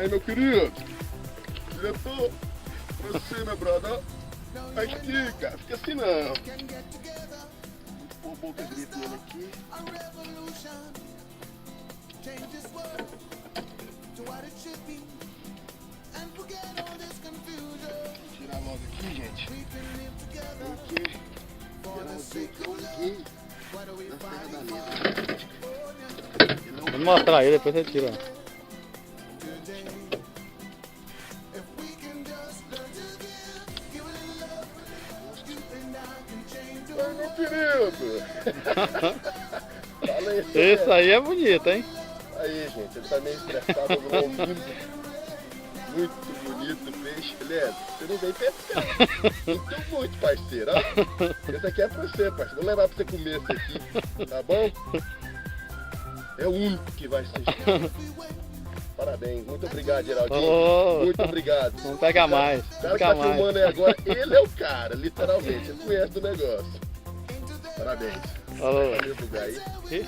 Aí, meu querido. Diretor. Pra você, meu brother. Aqui, cara. Fica assim, não. Vou pôr boca grita nele aqui. Tirar logo aqui, gente. Aqui. Tirar o jeito aqui. Da serra da mesa. Vamos mostrar ele, depois você tira. Oi, meu querido. Fala aí, Esse aí é bonito, hein? Aí, gente, ele tá meio estressado no ouvido. Muito bonito o peixe. Leandro, você não vem pescar. Muito muito, parceiro. Ó. Esse aqui é pra você, parceiro. Vou levar pra você comer esse aqui, tá bom? É o único que vai ser. Parabéns, muito obrigado, Geraldinho. Oh. Muito obrigado. Não pega mais. O cara que tá filmando aí agora, ele é o cara, literalmente. Ele conhece do negócio. Parabéns. Falou. Valeu, lugar aí. Ih.